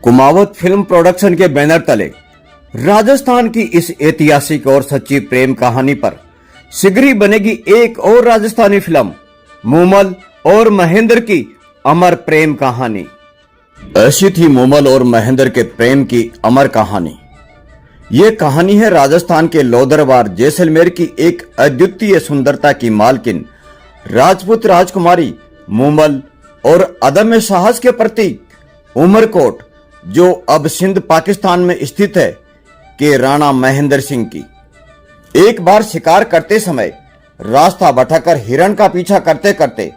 Kumawat film production के banner तले राजस्थान की इस ऐतिहासिक और सच्ची प्रेम कहानी पर शीघ्र ही बनेगी एक और राजस्थानी फिल्म मूमल और महेंद्र की अमर प्रेम कहानी। ऐसी थी मूमल और महेंद्र के प्रेम की अमर कहानी। ये कहानी है राजस्थान के लोदरवार जैसलमेर की एक अद्वितीय सुंदरता की मालकिन राजपूत राजकुमारी मूमल और अदम्य साहस के प्रतीक उमरकोट, जो अब सिंध पाकिस्तान में स्थित है, के राणा महेंद्र सिंह की। एक बार शिकार करते समय रास्ता भटककर हिरण का पीछा करते करते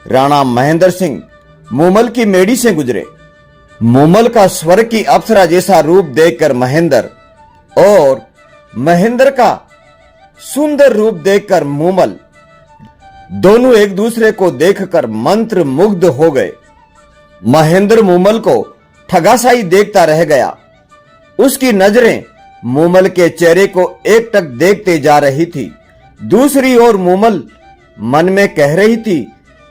राणा महेंद्र सिंह मूमल की मेड़ी से गुजरे। मूमल का स्वर्ग की अप्सरा जैसा रूप देखकर महेंद्र और महेंद्र का सुंदर रूप देखकर मूमल दोनों एक दूसरे को देखकर मंत्र मुग्ध हो गए। महेंद्र मूमल को ठगासाई देखता रह गया। उसकी नजरें मूमल के चेहरे को एकटक देखते जा रही थी। दूसरी ओर मूमल मन में कह रही थी,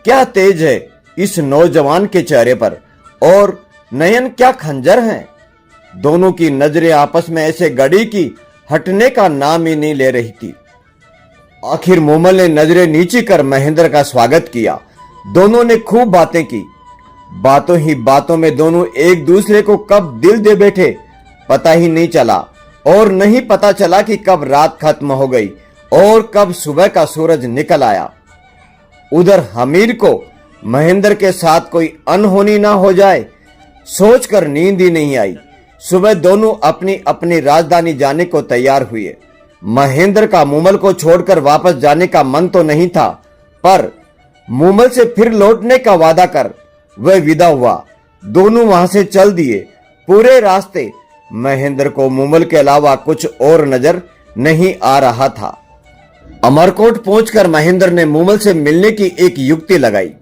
क्या तेज है इस नौजवान के चेहरे पर, और नयन क्या खंजर हैं। दोनों की नजरें आपस में ऐसे गड़ी कि हटने का नाम ही नहीं ले रही थी। आखिर मूमल ने नजरें नीची कर महेंद्र का स्वागत किया। दोनों ने खूब बातें की। बातों ही बातों में दोनों एक दूसरे को कब दिल दे बैठे पता ही नहीं चला, और नहीं पता चला कि कब रात खत्म हो गई और कब सुबह का सूरज निकल आया। उधर हमीर को महेंद्र के साथ कोई अनहोनी ना हो जाए सोचकर नींद ही नहीं आई। सुबह दोनों अपनी अपनी राजधानी जाने को तैयार हुए। महेंद्र का मूमल को छोड़कर वापस जाने का मन तो नहीं था, पर मूमल से फिर लौटने का वादा कर वह विदा हुआ। दोनों वहां से चल दिए। पूरे रास्ते महेंद्र को मूमल के अलावा कुछ और नजर नहीं आ रहा था। अमरकोट पहुंचकर महेंद्र ने मूमल से मिलने की एक युक्ति लगाई।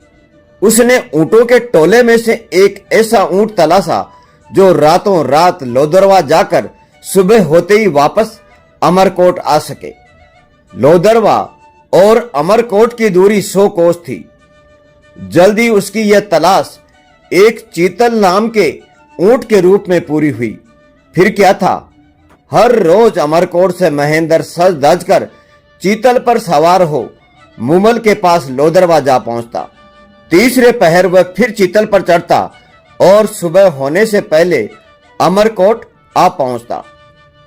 उसने ऊंटों के टोले में से एक ऐसा ऊंट तलाशा जो रातों रात लोदरवा जाकर सुबह होते ही वापस अमरकोट आ सके। लोदरवा और अमरकोट की दूरी 100 कोस थी। जल्दी उसकी यह तलाश एक चीतल नाम के ऊंट के रूप में पूरी हुई। फिर क्या था, हर रोज अमरकोट से महेंद्र सज धज कर चीतल पर सवार हो मूमल के पास लोदरवा जा पहुंचता। तीसरे पहर वह फिर चीतल पर चढ़ता और सुबह होने से पहले अमरकोट आ पहुंचता।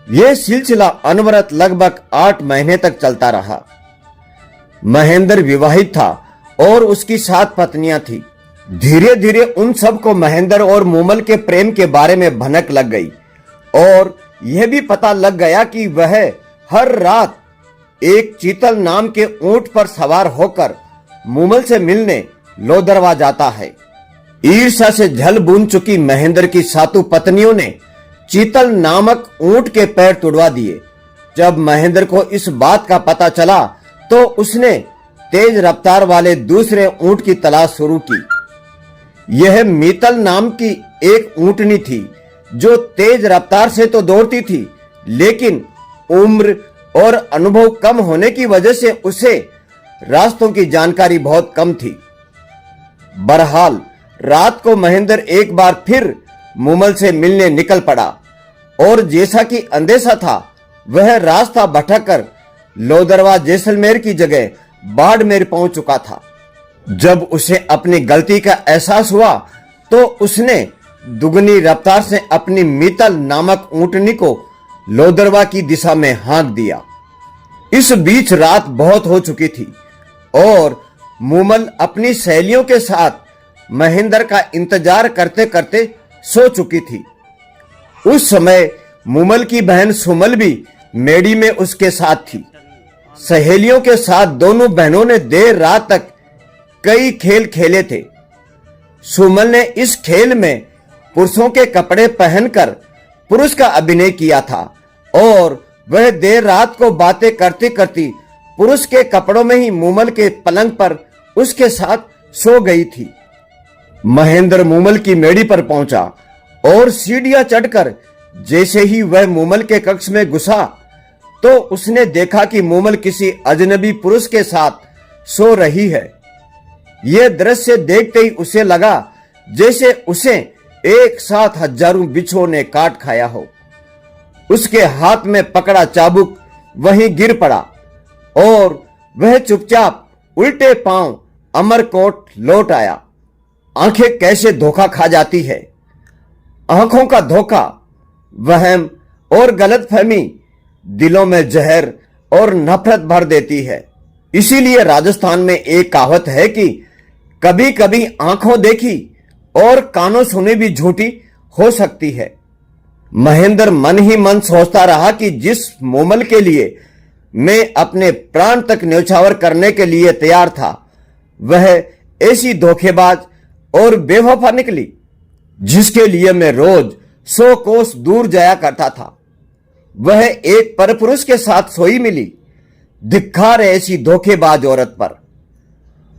यह सिलसिला अनवरत लगभग 8 महीने तक चलता रहा। महेंद्र विवाहित था और उसकी 7 पत्नियां थी। धीरे धीरे उन सब को महेंद्र और मूमल के प्रेम के बारे में भनक लग गई, और यह भी पता लग गया कि वह हर रात एक चीतल नाम के ऊंट पर सवार होकर मूमल से मिलने लोदरवा जाता है। ईर्ष्या से झल बून चुकी महेंद्र की 7 पत्नियों ने चीतल नामक ऊंट के पैर तुड़वा दिए। जब महेंद्र को इस बात का पता चला तो उसने तेज रफ्तार वाले दूसरे ऊंट की तलाश शुरू की। यह मीतल नाम की एक ऊंटनी थी जो तेज रफ्तार से तो दौड़ती थी, लेकिन उम्र और अनुभव कम होने की वजह से उसे रास्तों की जानकारी बहुत कम थी। बहरहाल रात को महेंद्र एक बार फिर मूमल से मिलने निकल पड़ा, और जैसा कि अंदेशा था वह रास्ता भटककर लोदरवा जैसलमेर की जगह बाड़मेर पहुंच चुका था। जब उसे अपनी गलती का एहसास हुआ तो उसने दुगनी रफ्तार से अपनी मीतल नामक ऊंटनी को लोदरवा की दिशा में हाँक दिया। इस बीच रात बहुत हो चुकी थी और मूमल अपनी सहेलियों के साथ महेंद्र का इंतजार करते करते सो चुकी थी। उस समय मूमल की बहन सुमल भी मेड़ी में उसके साथ थी। सहेलियों के साथ दोनों बहनों ने देर रात तक कई खेल खेले थे। सुमल ने इस खेल में पुरुषों के कपड़े पहनकर पुरुष का अभिनय किया था, और वह देर रात को बातें करती करती पुरुष के कपड़ों में ही मूमल के पलंग पर उसके साथ सो गई थी। महेंद्र मूमल की मेड़ी पर पहुंचा और सीढ़ियां चढ़कर जैसे ही वह मूमल के कक्ष में घुसा तो उसने देखा कि मूमल किसी अजनबी पुरुष के साथ सो रही है। यह दृश्य देखते ही उसे लगा जैसे उसे एक साथ हजारों बिच्छुओं ने काट खाया हो। उसके हाथ में पकड़ा चाबुक वहीं गिर पड़ा और वह चुपचाप उल्टे पांव अमरकोट लौट आया। आंखें कैसे धोखा खा जाती है। आंखों का धोखा, वहम और गलतफहमी दिलों में जहर और नफरत भर देती है। इसीलिए राजस्थान में एक कहावत है कि कभी कभी आंखों देखी और कानों सुनी भी झूठी हो सकती है। महेंद्र मन ही मन सोचता रहा कि जिस मूमल के लिए मैं अपने प्राण तक न्यौछावर करने के लिए तैयार था, वह ऐसी धोखेबाज और बेवफा निकली, जिसके लिए मैं रोज 100 कोस दूर जाया करता था। वह एक परपुरुष के साथ सोई मिली। धिक्कार है ऐसी धोखेबाज औरत पर।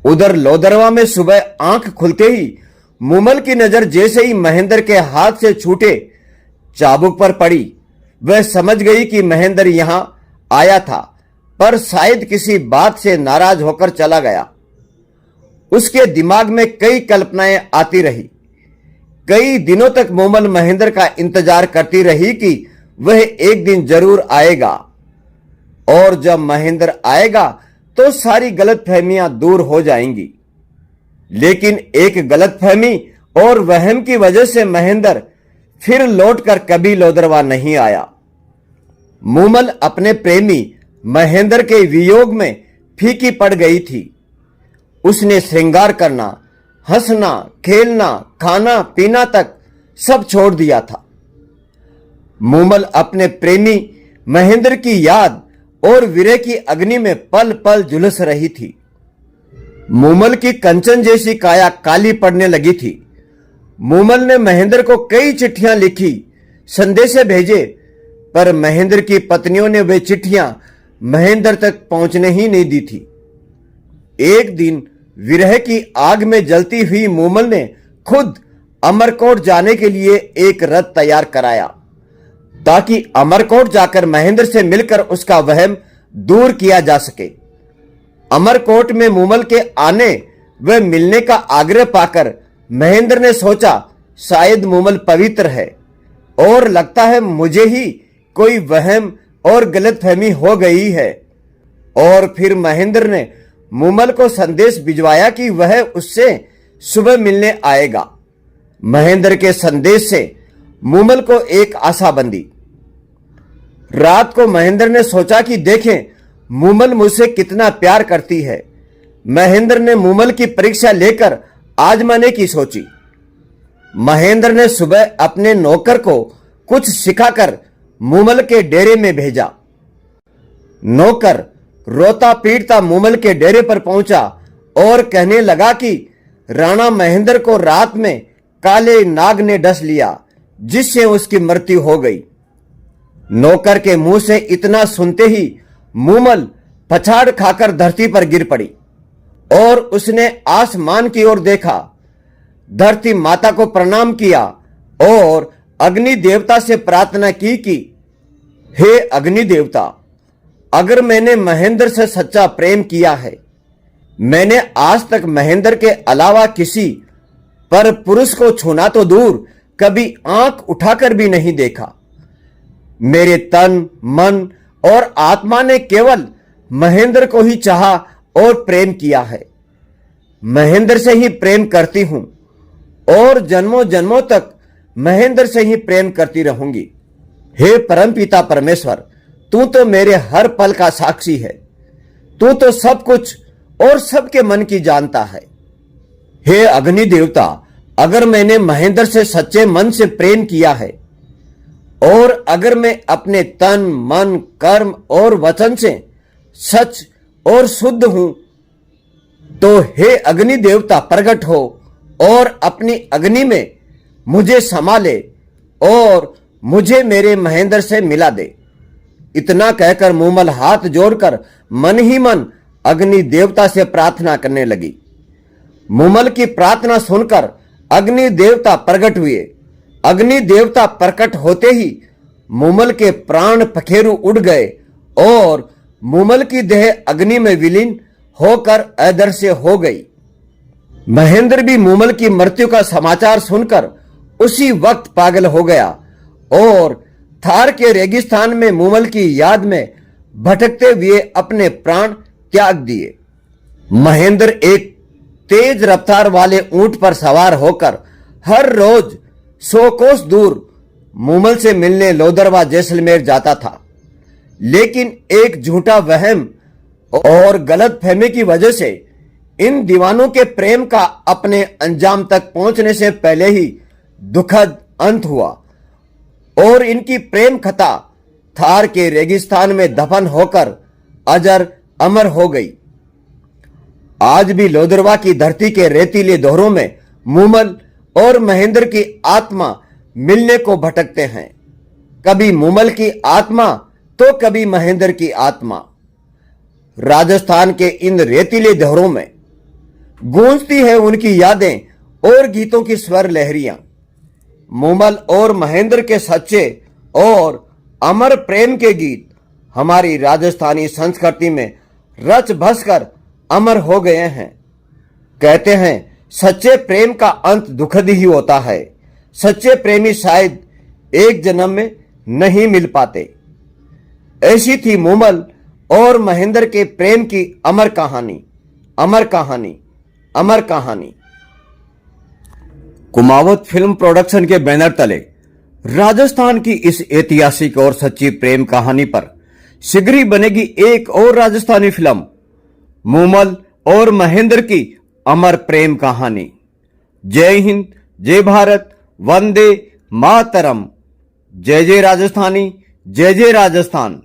उधर लोदरवा में सुबह आंख खुलते ही मूमल की नजर जैसे ही महेंद्र के हाथ से छूटे चाबुक पर पड़ी, वह समझ गई कि महेंद्र यहां आया था, पर शायद किसी बात से नाराज होकर चला गया। उसके दिमाग में कई कल्पनाएं आती रही। कई दिनों तक मूमल महेंद्र का इंतजार करती रही कि वह एक दिन जरूर आएगा, और जब महेंद्र आएगा तो सारी गलतफहमियां दूर हो जाएंगी। लेकिन एक गलतफहमी और वहम की वजह से महेंद्र फिर लौटकर कभी लोदरवा नहीं आया। मूमल अपने प्रेमी महेंद्र के वियोग में फीकी पड़ गई थी। उसने श्रृंगार करना, हंसना, खेलना, खाना पीना तक सब छोड़ दिया था। मूमल अपने प्रेमी महेंद्र की याद और विरह की अग्नि में पल पल झुलस रही थी। मूमल की कंचन जैसी काया काली पड़ने लगी थी। मूमल ने महेंद्र को कई चिट्ठियां लिखी, संदेशे भेजे, पर महेंद्र की पत्नियों ने वे चिट्ठियां महेंद्र तक पहुंचने ही नहीं दी थी। एक दिन विरह की आग में जलती हुई मूमल ने खुद अमरकोट जाने के लिए एक रथ तैयार कराया, ताकि अमरकोट जाकर महेंद्र से मिलकर उसका वहम दूर किया जा सके। अमरकोट में मूमल के आने व मिलने का आग्रह पाकर महेंद्र ने सोचा, शायद मूमल पवित्र है और लगता है मुझे ही कोई वहम और गलतफहमी हो गई है। और फिर महेंद्र ने मूमल को संदेश भिजवाया कि वह उससे सुबह मिलने आएगा। महेंद्र के संदेश से मूमल को एक आशा बंधी। रात को महेंद्र ने सोचा कि देखें मूमल मुझसे कितना प्यार करती है। महेंद्र ने मूमल की परीक्षा लेकर आजमाने की सोची। महेंद्र ने सुबह अपने नौकर को कुछ सिखाकर मूमल के डेरे में भेजा। नौकर रोता पीटता मूमल के डेरे पर पहुंचा और कहने लगा कि राणा महेंद्र को रात में काले नाग ने डस लिया, जिससे उसकी मृत्यु हो गई। नौकर के मुंह से इतना सुनते ही मूमल पछाड़ खाकर धरती पर गिर पड़ी और उसने आसमान की ओर देखा। धरती माता को प्रणाम किया और अग्नि देवता से प्रार्थना की कि हे अग्नि देवता, अगर मैंने महेंद्र से सच्चा प्रेम किया है, मैंने आज तक महेंद्र के अलावा किसी पर पुरुष को छूना तो दूर कभी आंख उठाकर भी नहीं देखा। मेरे तन, मन और आत्मा ने केवल महेंद्र को ही चाहा और प्रेम किया है। महेंद्र से ही प्रेम करती हूं और जन्मों जन्मों तक महेंद्र से ही प्रेम करती रहूंगी। हे परमपिता परमेश्वर, तू तो मेरे हर पल का साक्षी है। तू तो सब कुछ और सबके मन की जानता है। हे अग्नि देवता, अगर मैंने महेंद्र से सच्चे मन से प्रेम किया है और अगर मैं अपने तन, मन, कर्म और वचन से सच और शुद्ध हूं, तो हे अग्नि देवता प्रकट हो और अपनी अग्नि में मुझे संभाले और मुझे मेरे महेंद्र से मिला दे। इतना कहकर मूमल हाथ जोड़कर मन ही मन अग्नि देवता से प्रार्थना करने लगी। मूमल की प्रार्थना सुनकर अग्नि देवता प्रकट हुए। अग्नि देवता प्रकट होते ही मूमल के प्राण पखेरु उड़ गए और मूमल की देह अग्नि में विलीन होकर अदृश्य हो गई। महेंद्र भी मूमल की मृत्यु का समाचार सुनकर उसी वक्त पागल हो गया और थार के रेगिस्तान में मूमल की याद में भटकते हुए अपने प्राण त्याग दिए। महेंद्र एक तेज रफ्तार वाले ऊंट पर सवार होकर हर रोज 100 कोस दूर मूमल से मिलने लोदरवा जैसलमेर जाता था, लेकिन एक झूठा वहम और गलत फहमी की वजह से इन दीवानों के प्रेम का अपने अंजाम तक पहुंचने से पहले ही दुखद अंत हुआ और इनकी प्रेम कथा थार के रेगिस्तान में दफन होकर अजर अमर हो गई। आज भी लोदरवा की धरती के रेतीले दोहरों में मूमल और महेंद्र की आत्मा मिलने को भटकते हैं, कभी मूमल की आत्मा तो कभी महेंद्र की आत्मा। राजस्थान के इन रेतीले दोहरों में गूंजती है उनकी यादें और गीतों की स्वर लहरियां। मूमल और महेंद्र के सच्चे और अमर प्रेम के गीत हमारी राजस्थानी संस्कृति में रच बस कर अमर हो गए हैं। कहते हैं सच्चे प्रेम का अंत दुखद ही होता है, सच्चे प्रेमी शायद एक जन्म में नहीं मिल पाते। ऐसी थी मूमल और महेंद्र के प्रेम की अमर कहानी, अमर कहानी, अमर कहानी। कुमावत फिल्म प्रोडक्शन के बैनर तले राजस्थान की इस ऐतिहासिक और सच्ची प्रेम कहानी पर शीघ्र ही बनेगी एक और राजस्थानी फिल्म, मूमल और महेंद्र की अमर प्रेम कहानी। जय हिंद, जय भारत, वंदे मातरम। जय जय राजस्थानी, जय जय राजस्थान।